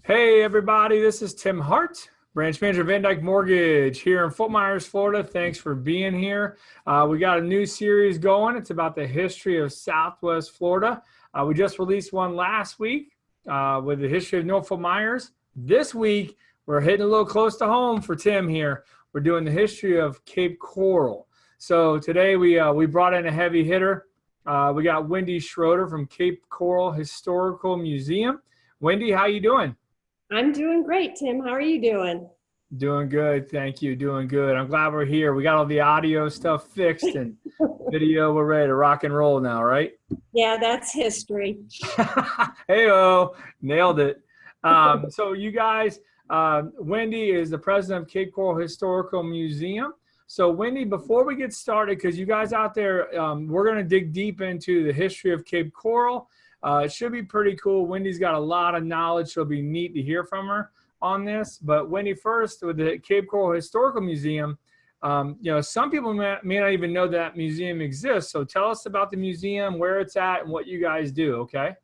Hey everybody, this is Tim Hart, branch manager of Van Dyke Mortgage here in Fort Myers, Florida. Thanks for being here. We got a new series going. It's about the history of Southwest Florida. We just released one last week with the history of North Fort Myers. This week, we're hitting a little close to home for Tim here. We're doing the history of Cape Coral. So today we brought in a heavy hitter. We got Wendy Schroder from Cape Coral Historical Museum. Wendy, how you doing? I'm doing great, Tim. How are you doing? Doing good. Thank you. Doing good. I'm glad we're here. We got all the audio stuff fixed and video. We're ready to rock and roll now, right? Yeah, that's history. Hey-oh, nailed it. So you guys, Wendy is the president of Cape Coral Historical Museum. So Wendy, before we get started, because you guys out there, we're going to dig deep into the history of Cape Coral. It should be pretty cool. Wendy's got a lot of knowledge, so it'll be neat to hear from her on this. But Wendy, first, with the Cape Coral Historical Museum, some people may not even know that museum exists. So tell us about the museum, where it's at, and what you guys do, okay?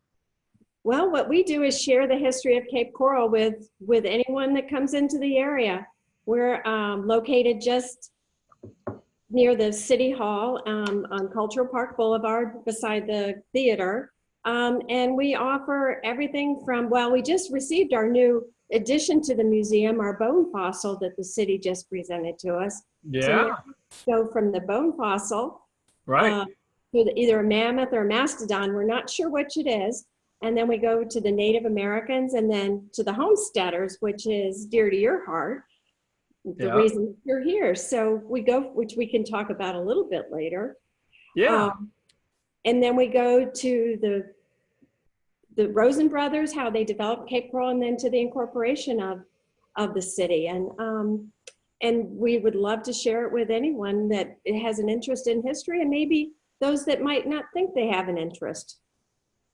Well, what we do is share the history of Cape Coral with anyone that comes into the area. We're located just near the City Hall on Cultural Park Boulevard beside the theater. And we offer everything from, well, we just received our new addition to the museum, our bone fossil that the city just presented to us. Yeah. So from the bone fossil, Right. to either a mammoth or a mastodon, we're not sure which it is. And then we go to the Native Americans and then to the homesteaders, which is dear to your heart, the reason you're here. So we go, which we can talk about a little bit later. Yeah. And then we go to the Rosen Brothers, how they developed Cape Coral, and then to the incorporation of the city. And we would love to share it with anyone that has an interest in history, and maybe those that might not think they have an interest.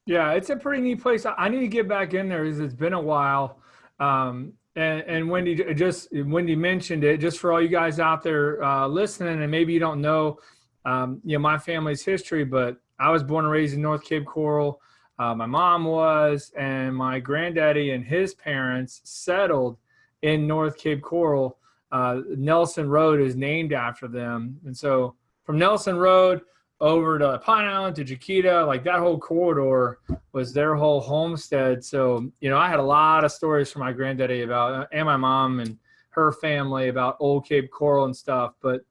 Yeah, it's a pretty neat place. I need to get back in there. It's been a while. And Wendy mentioned it, just for all you guys out there listening, and maybe you don't know, my family's history, but I was born and raised in North Cape Coral. My mom was, and my granddaddy and his parents settled in North Cape Coral. Nelson Road is named after them. And so from Nelson Road over to Pine Island to Chiquita, like that whole corridor was their whole homestead. So, I had a lot of stories from my granddaddy about, and my mom and her family about old Cape Coral and stuff. But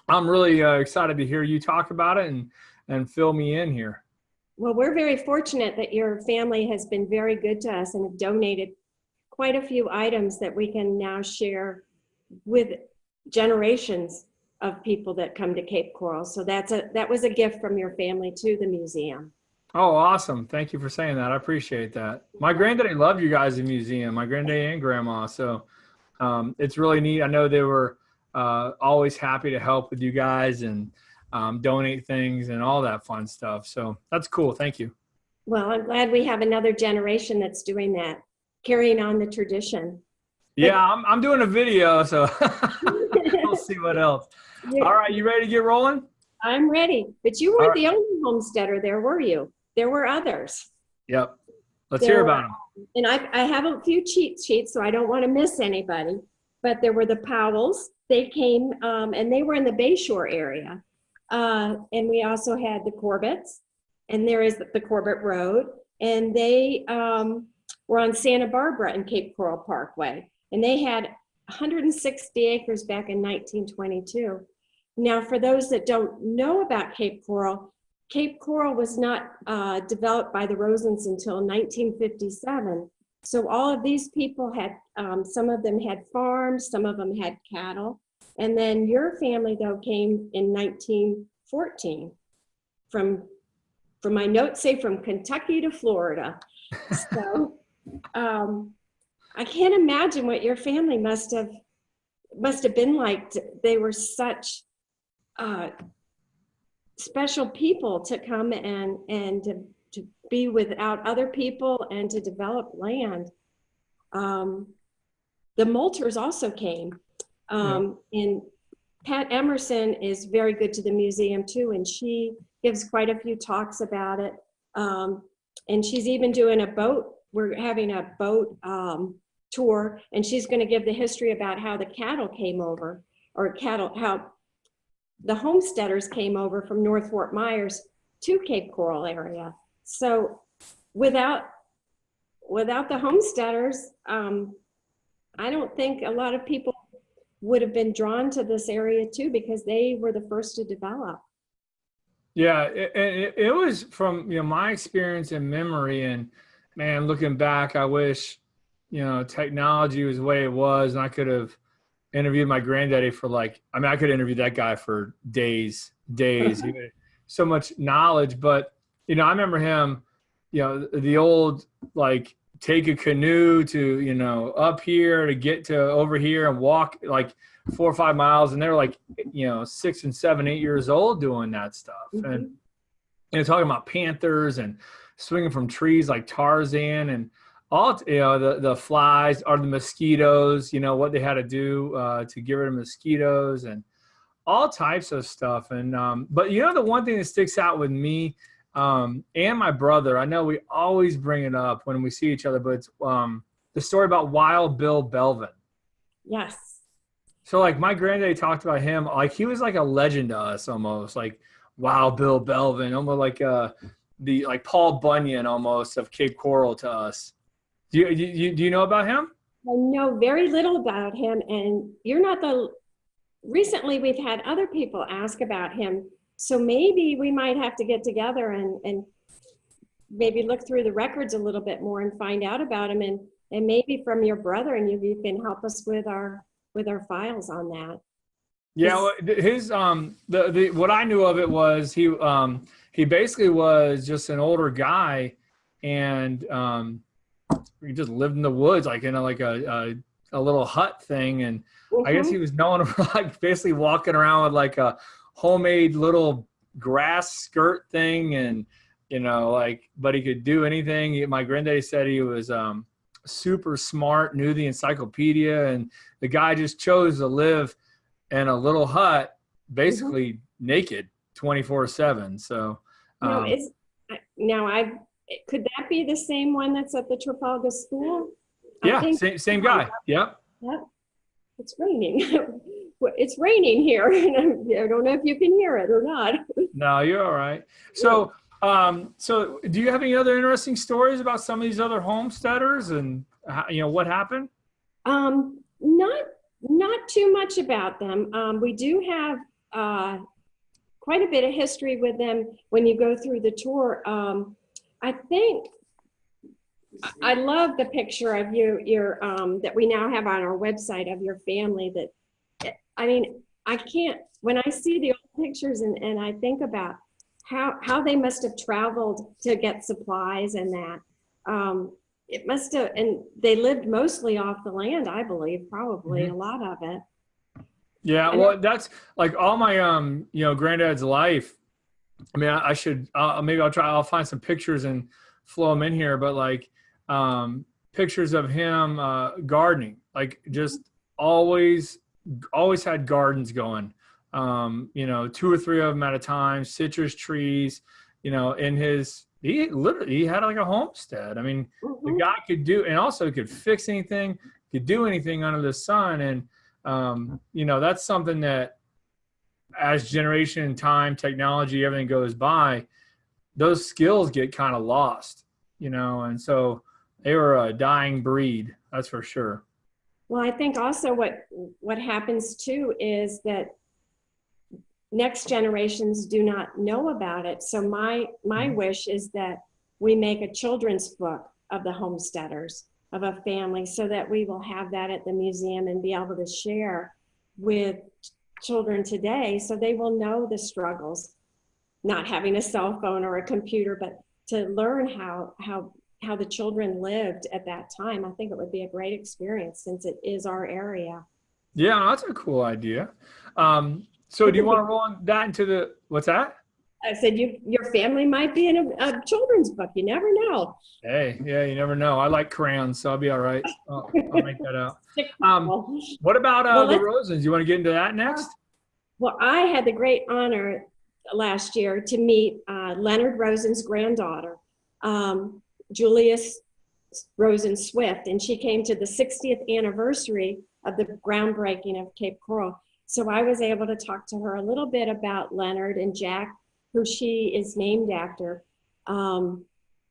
I'm really excited to hear you talk about it and fill me in here. Well, we're very fortunate that your family has been very good to us and have donated quite a few items that we can now share with generations of people that come to Cape Coral. So that was a gift from your family to the museum. Oh, awesome. Thank you for saying that. I appreciate that. My granddaddy loved you guys in the museum, my granddaddy and grandma. So it's really neat. I know they were always happy to help with you guys and donate things and all that fun stuff. So that's cool. Thank you. Well, I'm glad we have another generation that's doing that, carrying on the tradition. Yeah, I'm doing a video, so we'll see what else. Yeah. All right, you ready to get rolling? I'm ready. But you weren't the only homesteader there, were you? There were others. Yep. Let's hear about them. And I have a few cheat sheets, so I don't want to miss anybody. But there were the Powells. They came, and they were in the Bayshore area. And we also had the Corbetts, and there is the Corbett Road, and they were on Santa Barbara and Cape Coral Parkway, and they had 160 acres back in 1922. Now, for those that don't know about Cape Coral was not developed by the Rosens until 1957. So all of these people had, some of them had farms, some of them had cattle. And then your family, though, came in 1914 from my notes say from Kentucky to Florida. So I can't imagine what your family must have been like. They were such special people to come and to be without other people and to develop land. The Moulters also came. And Pat Emerson is very good to the museum too, and she gives quite a few talks about it. And she's even doing a boat we're having a boat tour, and she's going to give the history about how the cattle came over, or how the homesteaders came over from North Fort Myers to Cape Coral area. So without the homesteaders, I don't think a lot of people would have been drawn to this area too, because they were the first to develop. Yeah, it was from, my experience and memory, and man, looking back, I wish, technology was the way it was, and I could have interviewed my granddaddy for I could interview that guy for days. He had so much knowledge, but I remember him, the old take a canoe to up here to get to over here and walk 4 or 5 miles, and they were 6 and 7, 8 years old doing that stuff. Mm-hmm. And talking about panthers and swinging from trees like Tarzan, and all the flies or the mosquitoes, what they had to do to get rid of mosquitoes and all types of stuff. And but the one thing that sticks out with me and my brother, I know we always bring it up when we see each other, but it's the story about Wild Bill Belvin. Yes. So my granddaddy talked about him, he was like a legend to us, almost Wild Bill Belvin, almost like the Paul Bunyan almost of Cape Coral to us. Do you know about him? I know very little about him, and you're not recently we've had other people ask about him. So maybe we might have to get together and maybe look through the records a little bit more and find out about him, and maybe from your brother, and you can help us with our files on that. Yeah, well, his the what I knew of it was he basically was just an older guy, and he just lived in the woods, in a little hut thing, and mm-hmm. I guess he was known for basically walking around with a homemade little grass skirt thing, and but he could do anything. My granddaddy said he was super smart, knew the encyclopedia, and the guy just chose to live in a little hut, basically mm-hmm. naked 24/7. So could that be the same one that's at the Trafalgar School? Yeah, same guy. Yep. Yep. It's raining. It's raining here. I don't know if you can hear it or not. No, you're all right. So, so do you have any other interesting stories about some of these other homesteaders and what happened? Not too much about them. We do have quite a bit of history with them when you go through the tour. I think I love the picture of your that we now have on our website of your family. I can't, when I see the old pictures and I think about how they must have traveled to get supplies and that, it must have, and they lived mostly off the land, I believe, probably mm-hmm. a lot of it. Yeah, well, that's all my granddad's life. I mean, I should maybe I'll find some pictures and flow them in here, but pictures of him gardening, just always had gardens going, 2 or 3 of them at a time, citrus trees, in his, he had a homestead. I mean, mm-hmm. the guy could do, and also could fix anything, could do anything under the sun. And, that's something that as generation, time, technology, everything goes by, those skills get kind of lost, and so they were a dying breed. That's for sure. Well, I think also what happens too is that next generations do not know about it. So my mm-hmm. wish is that we make a children's book of the homesteaders, of a family, so that we will have that at the museum and be able to share with children today, so they will know the struggles, not having a cell phone or a computer, but to learn how the children lived at that time. I think it would be a great experience since it is our area. Yeah, that's a cool idea. So do you want to roll on that into what's that? I said your family might be in a children's book. You never know. Hey, yeah, you never know. I like crayons, so I'll be all right. I'll make that out. What about the Rosens? You want to get into that next? Well, I had the great honor last year to meet Leonard Rosen's granddaughter, Julius Rosen Swift, and she came to the 60th anniversary of the groundbreaking of Cape Coral. So I was able to talk to her a little bit about Leonard and Jack, who she is named after,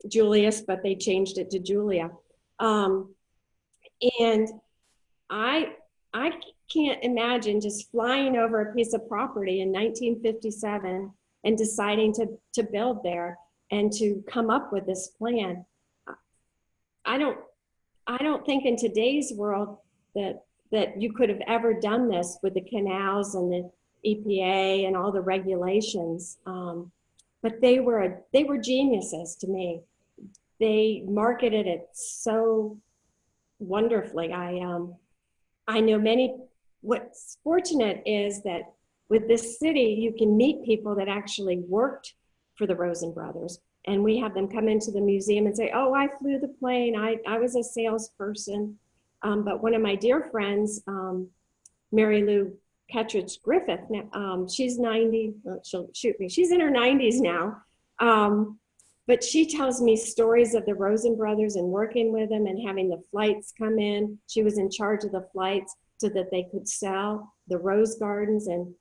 Julius, but they changed it to Julia. And I can't imagine just flying over a piece of property in 1957 and deciding to build there and to come up with this plan. I don't think in today's world that you could have ever done this with the canals and the EPA and all the regulations. But they were geniuses to me. They marketed it so wonderfully. I know what's fortunate is that with this city, you can meet people that actually worked for the Rosen Brothers. And we have them come into the museum and say, oh, I flew the plane. I was a salesperson. But one of my dear friends, Mary Lou Kettridge Griffith, she's 90, well, she'll shoot me. She's in her 90s now. But she tells me stories of the Rosen Brothers and working with them and having the flights come in. She was in charge of the flights so that they could sell the rose gardens. And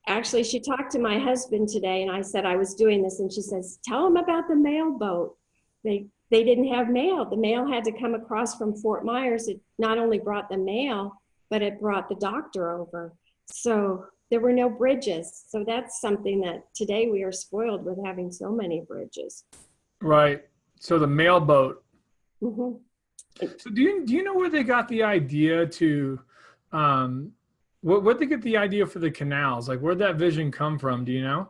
actually, she talked to my husband today, and I said I was doing this, and she says, tell them about the mail boat. They didn't have mail. The mail had to come across from Fort Myers. It not only brought the mail, but it brought the doctor over. So there were no bridges. So that's something that today we are spoiled with, having so many bridges. Right. So the mail boat. Mm-hmm. So do you know where they got the idea to, what they get the idea for the canals? Like, where'd that vision come from? Do you know?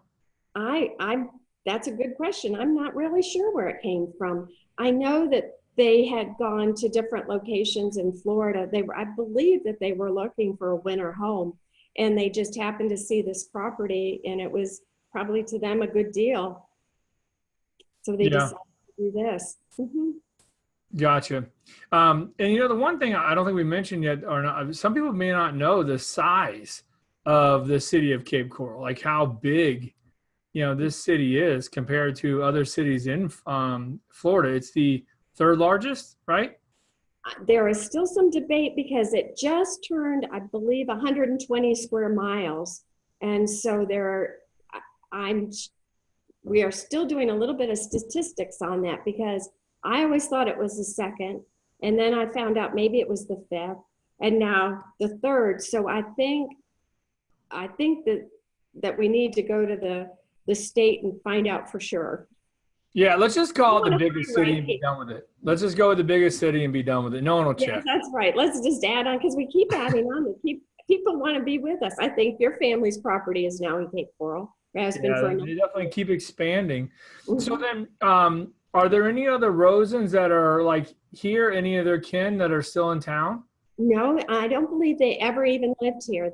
That's a good question. I'm not really sure where it came from. I know that they had gone to different locations in Florida. I believe that they were looking for a winter home, and they just happened to see this property, and it was probably to them a good deal. So they decided to do this. Mm-hmm. Gotcha. And the one thing I don't think we mentioned yet, or not, some people may not know the size of the city of Cape Coral, like how big, this city is compared to other cities in Florida. It's the third largest, right? There is still some debate because it just turned, I believe, 120 square miles. And so we are still doing a little bit of statistics on that, because I always thought it was the second. And then I found out maybe it was the fifth, and now the third. So I think that we need to go to the state and find out for sure. Yeah, let's just call it the biggest city and be done with it. Let's just go with the biggest city and be done with it. No one will check. Yes, that's right. Let's just add on, because we keep adding on. People want to be with us. I think your family's property is now in Cape Coral. It has been for they definitely keep expanding. Mm-hmm. So then, are there any other Rosens that are like here, any of their kin that are still in town? No, I don't believe they ever even lived here.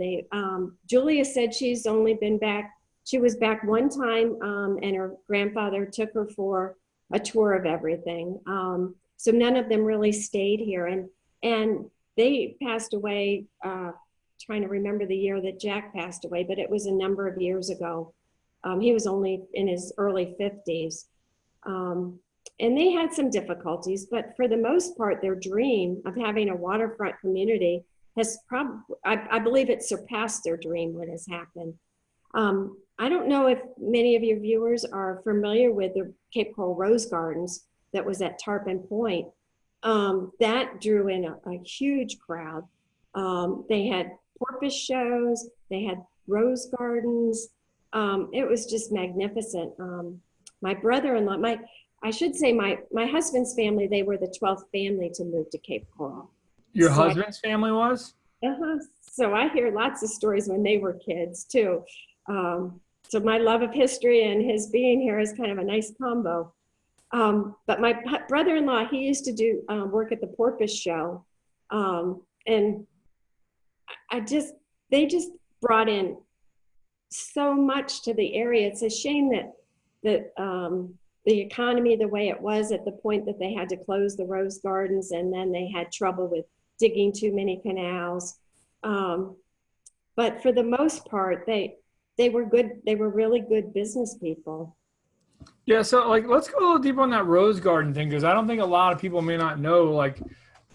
Julia said she's only been back. She was back one time, and her grandfather took her for a tour of everything. So none of them really stayed here, and they passed away. Trying to remember the year that Jack passed away, but it was a number of years ago. He was only in his early 50s. And they had some difficulties, but for the most part, their dream of having a waterfront community has I believe it surpassed their dream what has happened. I don't know if many of your viewers are familiar with the Cape Coral Rose Gardens that was at Tarpon Point. That drew in a huge crowd. They had porpoise shows, they had rose gardens. It was just magnificent. My brother-in-law, I should say my husband's family, they were the 12th family to move to Cape Coral. Your husband's family was? Uh-huh. So I hear lots of stories when they were kids too. So my love of history and his being here is kind of a nice combo. But my brother-in-law, he used to do work at the porpoise show. And they just brought in so much to the area. It's a shame that the economy, the way it was at the point that they had to close the rose gardens, and then they had trouble with digging too many canals. But for the most part, they were good. They were really good business people. Yeah, so like let's go a little deeper on that rose garden thing because I don't think a lot of people may not know like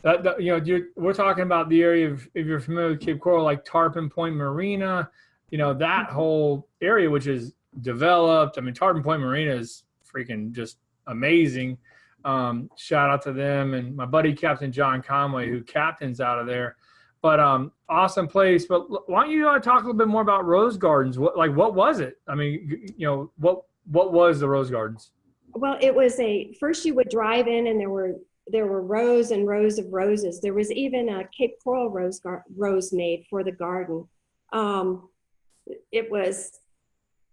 that you know we're talking about the area of if you're familiar with Cape Coral like Tarpon Point Marina, you know that whole area which is developed. I mean Tarpon Point Marina is freaking just amazing. Shout out to them and my buddy Captain John Conway who captains out of there. But awesome place. But why don't you talk a little bit more about Rose Gardens? What was it? I mean, you know, what was the Rose Gardens? Well, it was first you would drive in and there were rows and rows of roses. There was even a Cape Coral rose made for the garden. It was,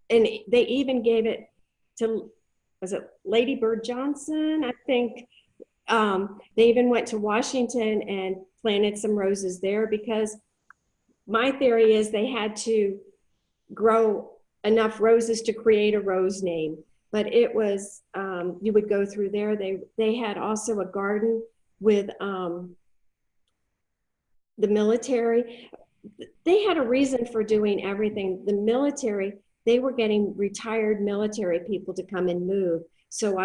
and they even gave it to, was it Lady Bird Johnson? I think they even went to Washington and planted some roses there because my theory is they had to grow enough roses to create a rose name. But it was, you would go through there. They had also a garden with the military. They had a reason for doing everything. The military, they were getting retired military people to come and move. So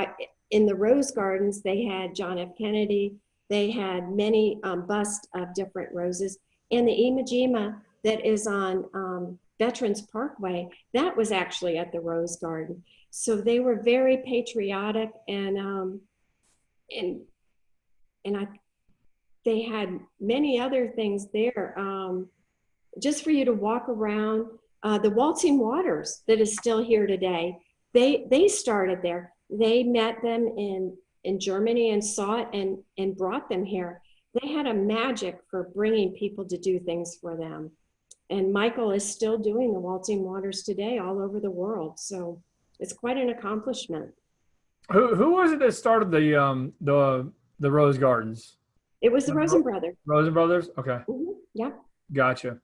in the Rose Gardens, they had John F. Kennedy. They had many busts of different roses. And the Iwo that is on Veterans Parkway, that was actually at the Rose Garden. So they were very patriotic and they had many other things there. Just for you to walk around, the Waltzing Waters that is still here today, they started there. They met them in Germany and saw it and brought them here. They had a magic for bringing people to do things for them. And Michael is still doing the Waltzing Waters today all over the world. So it's quite an accomplishment. Who was it that started the Rose Gardens? It was the Rosen Brothers. Rosen Brothers? Okay. Mm-hmm. Yeah. Gotcha.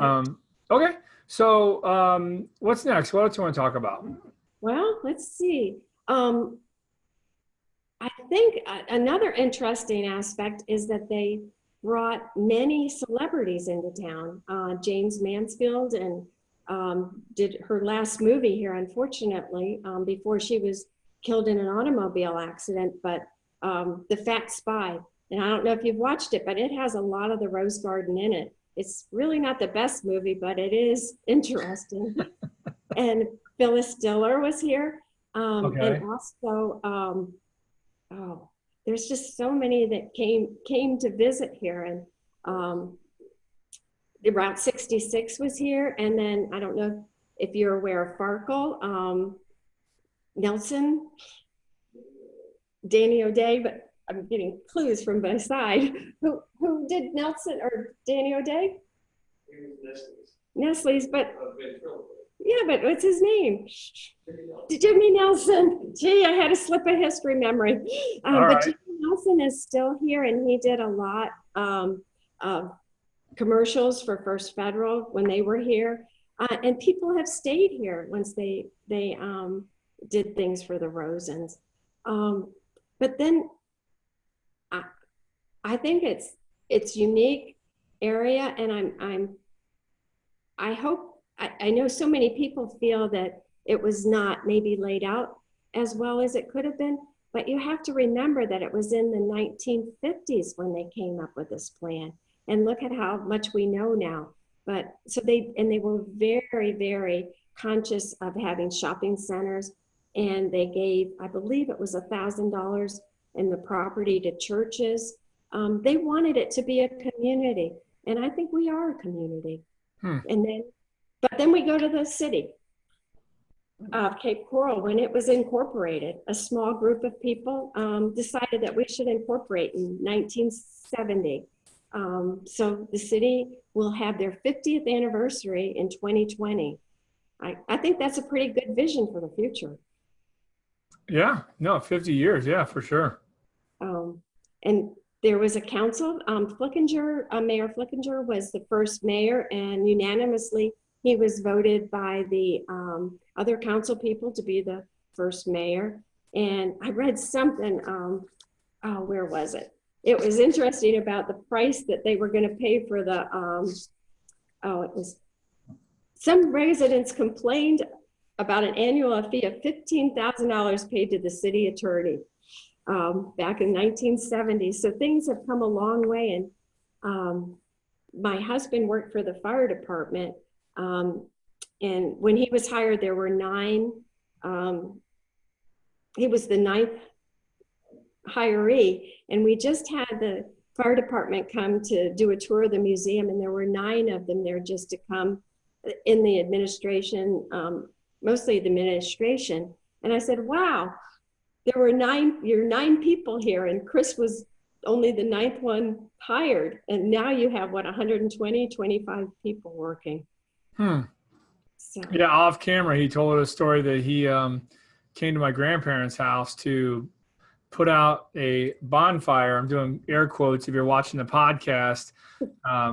Okay. So what's next? What else do you want to talk about? Well, let's see. I think another interesting aspect is that they brought many celebrities into town. James Mansfield and did her last movie here, unfortunately, before she was killed in an automobile accident, but The Fat Spy. And I don't know if you've watched it, but it has a lot of the Rose Garden in it. It's really not the best movie, but it is interesting. And Phyllis Diller was here. Okay. And also, there's just so many that came to visit here. And Route 66 was here. And then I don't know if you're aware of Farkle, Nelson, Danny O'Day, but I'm getting clues from my side. Who did Nelson or Danny O'Day? Nestle's, but yeah, but what's his name? Jimmy Nelson. Gee, I had a slip of history memory. But Jimmy Nelson is still here, and he did a lot of commercials for First Federal when they were here. And people have stayed here once they did things for the Rosens. But then I think it's unique area, and I hope, I know so many people feel that it was not maybe laid out as well as it could have been, but you have to remember that it was in the 1950s when they came up with this plan, and look at how much we know now. But so they were very, very conscious of having shopping centers, and they gave, I believe it was $1,000 in the property to churches. They wanted it to be a community, and I think we are a community. But then we go to the city of Cape Coral. When it was incorporated, a small group of people decided that we should incorporate in 1970. So the city will have their 50th anniversary in 2020. I think that's a pretty good vision for the future. Yeah, no, 50 years. Yeah, for sure. And there was a council, Mayor Flickinger was the first mayor, and unanimously he was voted by the other council people to be the first mayor. And I read something, where was it? It was interesting about the price that they were going to pay for the, it was, some residents complained about an annual fee of $15,000 paid to the city attorney back in 1970. So things have come a long way. And my husband worked for the fire department. And when he was hired, there were 9. He was the 9th hiree. And we just had the fire department come to do a tour of the museum. And there were 9 of them there just to come in the administration, mostly the administration. And I said, wow, there were 9 people here. And Chris was only the 9th one hired. And now you have, what, 120, 25 people working. So. Yeah, off camera, he told a story that he came to my grandparents' house to put out a bonfire. I'm doing air quotes if you're watching the podcast,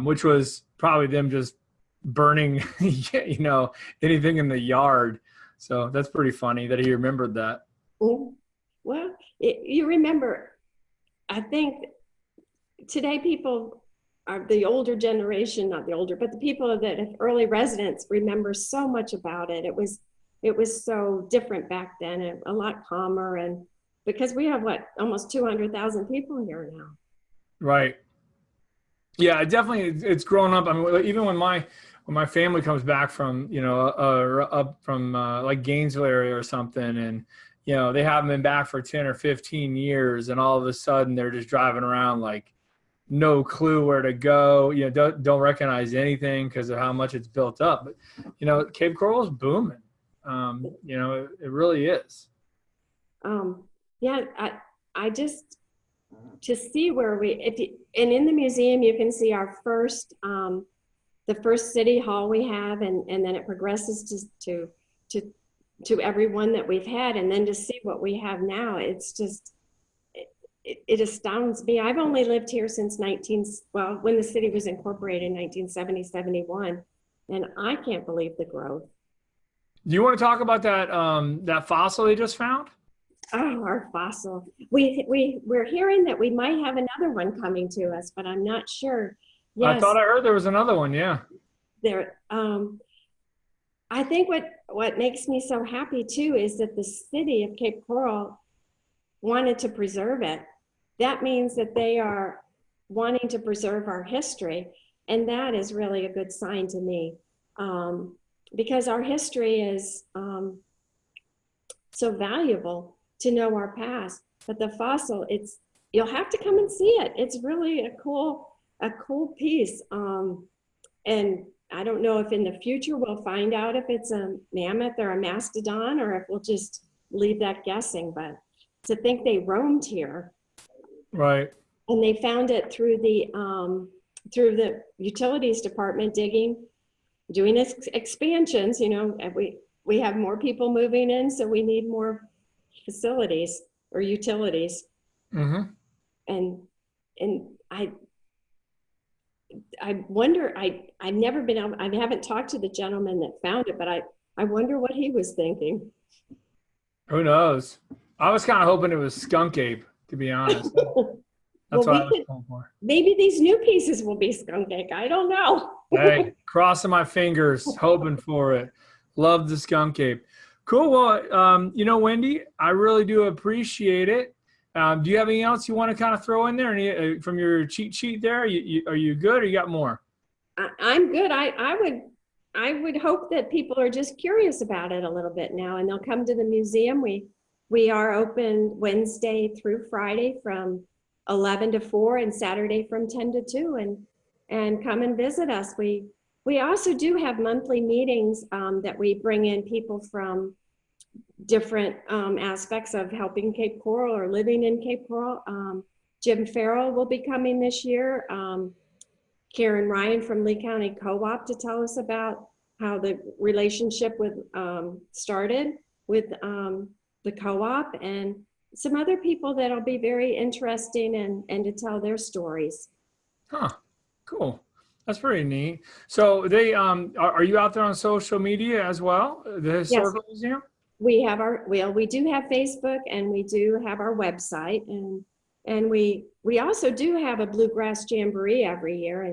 which was probably them just burning, anything in the yard. So that's pretty funny that he remembered that. Well, you remember, I think today people are the older generation, not the older, but the people that have early residents remember so much about it. It was so different back then, and a lot calmer, and because we have almost 200,000 people here now. Right. Yeah, definitely. It's grown up. I mean, even when my family comes back from, up from like Gainesville area or something, and, they haven't been back for 10 or 15 years, and all of a sudden they're just driving around like no clue where to go, don't recognize anything because of how much it's built up. But, Cape Coral is booming. It really is. Yeah, I just, to see where and in the museum, you can see our first, the first city hall we have, and then it progresses to everyone that we've had. And then to see what we have now, it's just, it astounds me. I've only lived here since when the city was incorporated in 1970, 71, and I can't believe the growth. Do you want to talk about that fossil they just found? Oh, our fossil. We're hearing that we might have another one coming to us, but I'm not sure. Yes, I thought I heard there was another one. Yeah. I think what makes me so happy too is that the city of Cape Coral wanted to preserve it. That means that they are wanting to preserve our history, and that is really a good sign to me, because our history is so valuable to know our past. But the fossil, you'll have to come and see it. It's really a cool piece. And I don't know if in the future we'll find out if it's a mammoth or a mastodon, or if we'll just leave that guessing. But to think they roamed here. Right. And they found it through the utilities department doing expansions, and we have more people moving in, so we need more facilities or utilities. Mm-hmm. And I wonder, I've never been able, I haven't talked to the gentleman that found it, but I wonder what he was thinking. Who knows? I was kind of hoping it was skunk ape, to be honest. That's what I was going for. Maybe these new pieces will be skunk ape. I don't know. Hey, crossing my fingers, hoping for it. Love the skunk ape. Cool. Well, Wendy, I really do appreciate it. Do you have anything else you want to kind of throw in there? Any, from your cheat sheet there? Are you good, or you got more? I'm good. I would hope that people are just curious about it a little bit now, and they'll come to the museum. We are open Wednesday through Friday from 11 to 4 and Saturday from 10 to 2, and come and visit us. We also do have monthly meetings that we bring in people from different aspects of helping Cape Coral or living in Cape Coral. Jim Farrell will be coming this year. Karen Ryan from Lee County Co-op to tell us about how the relationship started with the co-op, and some other people that'll be very interesting and to tell their stories. Huh, cool. That's pretty neat. So they are you out there on social media as well? The Historical Museum? We do have Facebook, and we do have our website, and we also do have a bluegrass jamboree every year,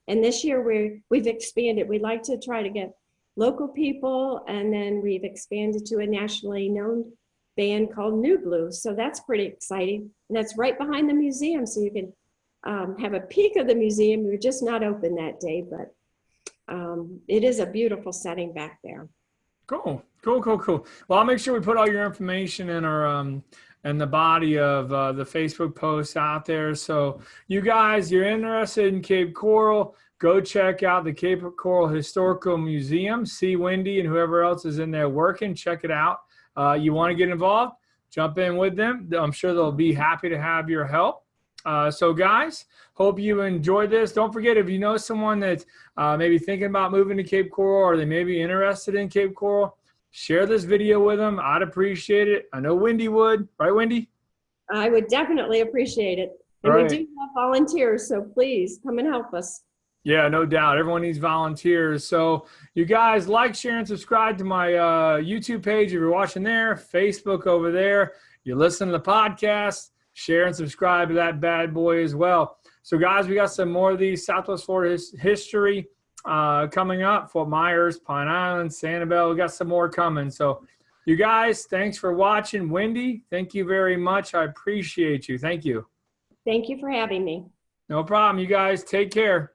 and this year we've expanded. We'd like to try to get local people, and then we've expanded to a nationally known band called New Blue. So that's pretty exciting. And that's right behind the museum. So you can have a peek of the museum. We're just not open that day, but it is a beautiful setting back there. Cool. Well, I'll make sure we put all your information in our in the body of the Facebook post out there. So you guys, you're interested in Cape Coral, go check out the Cape Coral Historical Museum. See Wendy and whoever else is in there working. Check it out. You want to get involved? Jump in with them. I'm sure they'll be happy to have your help. So guys, hope you enjoyed this. Don't forget, if you know someone that's maybe thinking about moving to Cape Coral, or they may be interested in Cape Coral, share this video with them. I'd appreciate it. I know Wendy would. Right, Wendy? I would definitely appreciate it. And Right. we do have volunteers, so please come and help us. Yeah, no doubt. Everyone needs volunteers. So you guys like, share, and subscribe to my YouTube page if you're watching there, Facebook over there. You listen to the podcast, share and subscribe to that bad boy as well. So guys, we got some more of these Southwest Florida history coming up. Fort Myers, Pine Island, Sanibel. We got some more coming. So you guys, thanks for watching. Wendy, thank you very much. I appreciate you. Thank you. Thank you for having me. No problem. You guys take care.